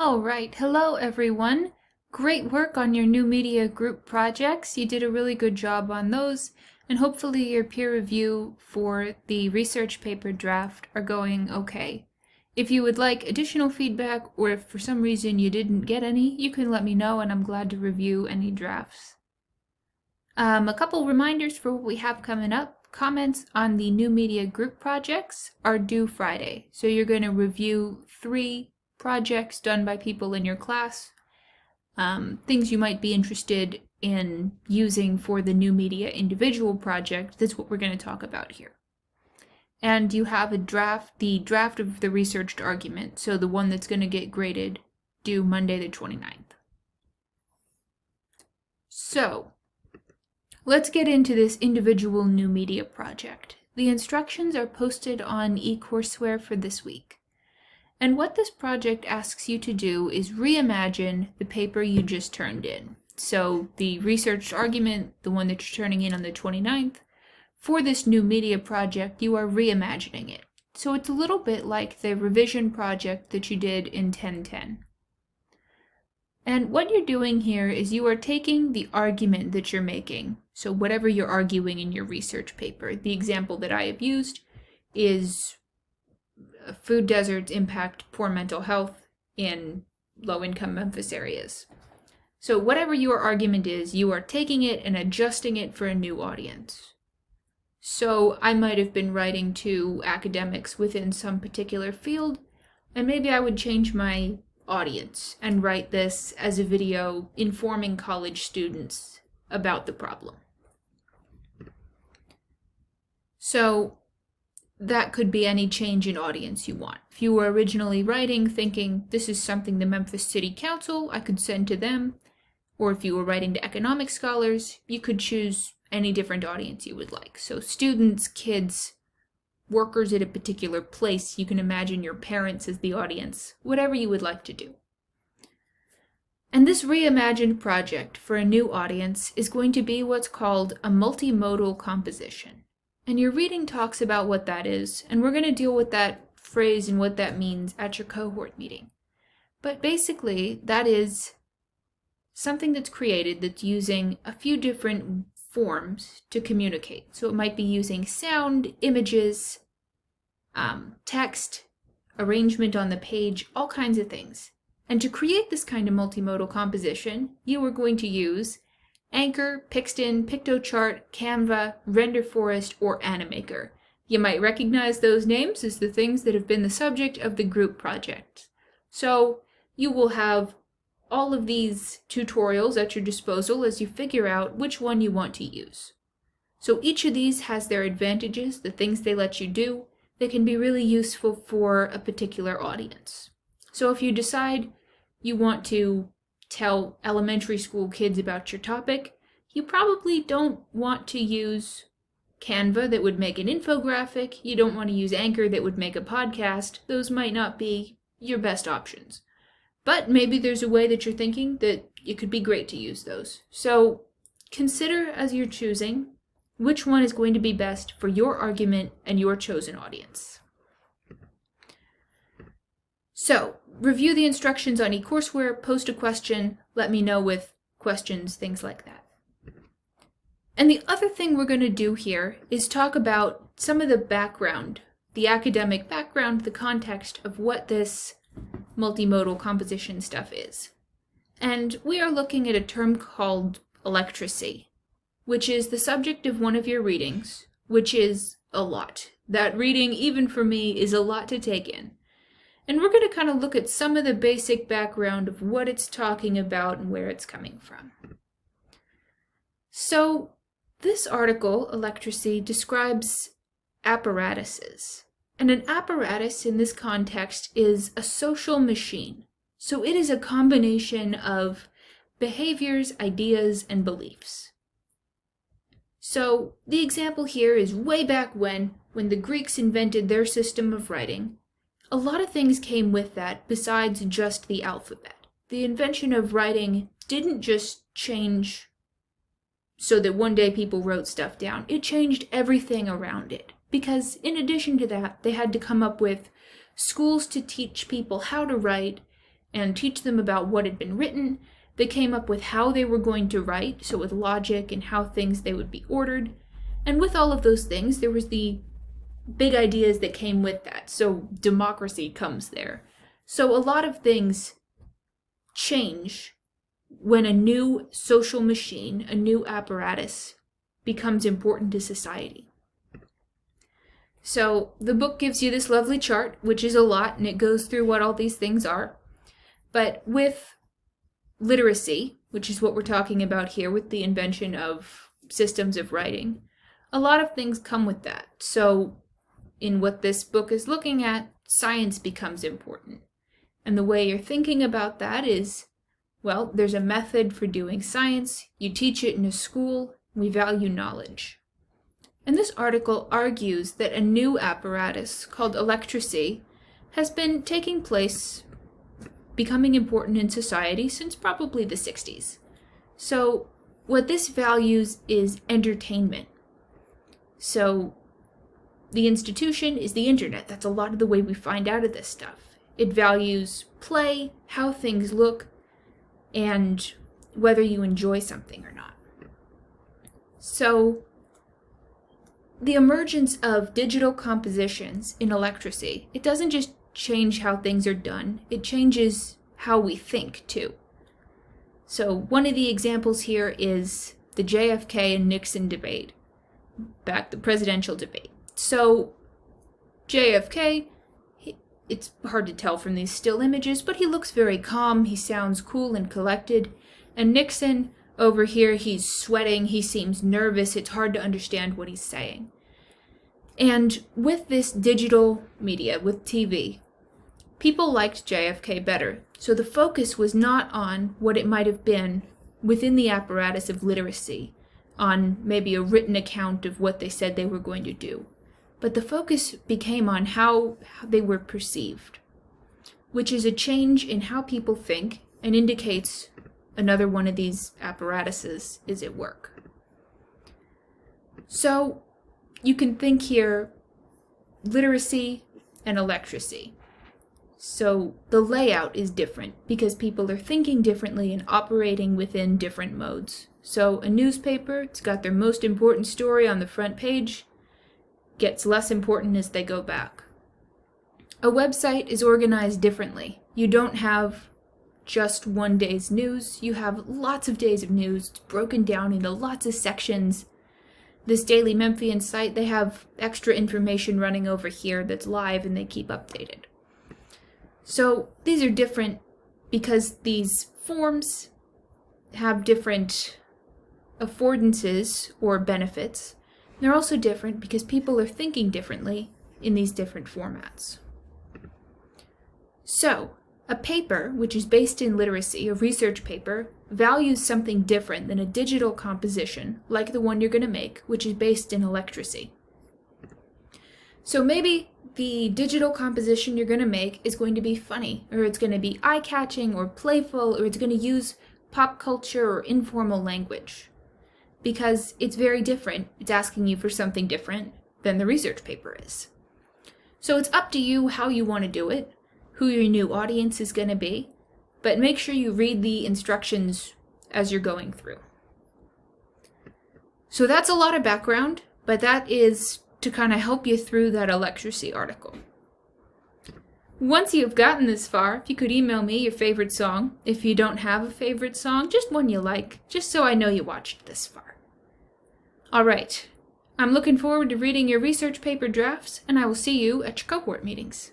All right, hello everyone. Great work on your new media group projects. You did a really good job on those, and hopefully your peer review for the research paper draft are going okay. If you would like additional feedback, or if for some reason you didn't get any, you can let me know and I'm glad to review any drafts. A couple reminders for what we have coming up. Comments on the new media group projects are due Friday, so you're going to review 3 projects done by people in your class, things you might be interested in using for the new media individual project. That's what we're going to talk about here. And you have the draft of the researched argument, so the one that's going to get graded, due Monday the 29th. So, let's get into this individual new media project. The instructions are posted on eCourseware for this week. And what this project asks you to do is reimagine the paper you just turned in. So the research argument, the one that you're turning in on the 29th, for this new media project, you are reimagining it. So it's a little bit like the revision project that you did in 1010. And what you're doing here is you are taking the argument that you're making, so whatever you're arguing in your research paper. The example that I have used is food deserts impact poor mental health in low-income Memphis areas. So whatever your argument is, you are taking it and adjusting it for a new audience. So I might have been writing to academics within some particular field, and maybe I would change my audience and write this as a video informing college students about the problem. So that could be any change in audience you want. If you were originally writing thinking this is something the Memphis City Council I could send to them, or if you were writing to economic scholars, you could choose any different audience you would like. So students, kids, workers at a particular place, you can imagine your parents as the audience, whatever you would like to do. And this reimagined project for a new audience is going to be what's called a multimodal composition. And your reading talks about what that is, and we're going to deal with that phrase and what that means at your cohort meeting. But basically, that is something that's created that's using a few different forms to communicate. So it might be using sound, images, text, arrangement on the page, all kinds of things. And to create this kind of multimodal composition, you are going to use Anchor, Pixton, Piktochart, Canva, RenderForest, or Animaker. You might recognize those names as the things that have been the subject of the group project. So you will have all of these tutorials at your disposal as you figure out which one you want to use. So each of these has their advantages, the things they let you do, that can be really useful for a particular audience. So if you decide you want to tell elementary school kids about your topic, you probably don't want to use Canva that would make an infographic, you don't want to use Anchor that would make a podcast. Those might not be your best options. But maybe there's a way that you're thinking that it could be great to use those. So consider as you're choosing which one is going to be best for your argument and your chosen audience. So, review the instructions on eCourseware, post a question, let me know with questions, things like that. And the other thing we're going to do here is talk about some of the background, the academic background, the context of what this multimodal composition stuff is. And we are looking at a term called electracy, which is the subject of one of your readings, which is a lot. That reading, even for me, is a lot to take in. And we're going to kind of look at some of the basic background of what it's talking about and where it's coming from. So, this article, Electracy, describes apparatuses. And an apparatus in this context is a social machine. So it is a combination of behaviors, ideas, and beliefs. So the example here is way back when the Greeks invented their system of writing. A lot of things came with that besides just the alphabet. The invention of writing didn't just change so that one day people wrote stuff down. It changed everything around it. Because in addition to that, they had to come up with schools to teach people how to write and teach them about what had been written. They came up with how they were going to write, so with logic and how they would be ordered. And with all of those things, there was the big ideas that came with that. So democracy comes there. So a lot of things change when a new social machine, a new apparatus, becomes important to society. So the book gives you this lovely chart, which is a lot, and it goes through what all these things are. But with literacy, which is what we're talking about here with the invention of systems of writing, a lot of things come with that. So in what this book is looking at, science becomes important. And the way you're thinking about that is, well, there's a method for doing science. You teach it in a school. We value knowledge. And this article argues that a new apparatus called electracy has been taking place, becoming important in society since probably the 60s. So what this values is entertainment. So the institution is the internet. That's a lot of the way we find out of this stuff. It values play, how things look, and whether you enjoy something or not. So the emergence of digital compositions in electracy, it doesn't just change how things are done, it changes how we think too. So one of the examples here is the JFK and Nixon debate, the presidential debate. So JFK, it's hard to tell from these still images, but he looks very calm, he sounds cool and collected. And Nixon, over here, he's sweating, he seems nervous, it's hard to understand what he's saying. And with this digital media, with TV, people liked JFK better. So the focus was not on what it might have been within the apparatus of literacy, on maybe a written account of what they said they were going to do. But the focus became on how they were perceived, which is a change in how people think and indicates another one of these apparatuses is at work. So you can think here literacy and electracy. So the layout is different because people are thinking differently and operating within different modes. So a newspaper, it's got their most important story on the front page, gets less important as they go back. A website is organized differently. You don't have just one day's news. You have lots of days of news. It's broken down into lots of sections. This Daily Memphian site, they have extra information running over here that's live and they keep updated. So these are different because these forms have different affordances or benefits. They're also different because people are thinking differently in these different formats. So, a paper, which is based in literacy, a research paper, values something different than a digital composition, like the one you're going to make, which is based in electracy. So maybe the digital composition you're going to make is going to be funny, or it's going to be eye-catching or playful, or it's going to use pop culture or informal language. Because it's very different. It's asking you for something different than the research paper is. So it's up to you how you want to do it, who your new audience is going to be, but make sure you read the instructions as you're going through. So that's a lot of background, but that is to kind of help you through that electracy article. Once you've gotten this far, if you could email me your favorite song. If you don't have a favorite song, just one you like, just so I know you watched this far. All right, I'm looking forward to reading your research paper drafts, and I will see you at your cohort meetings.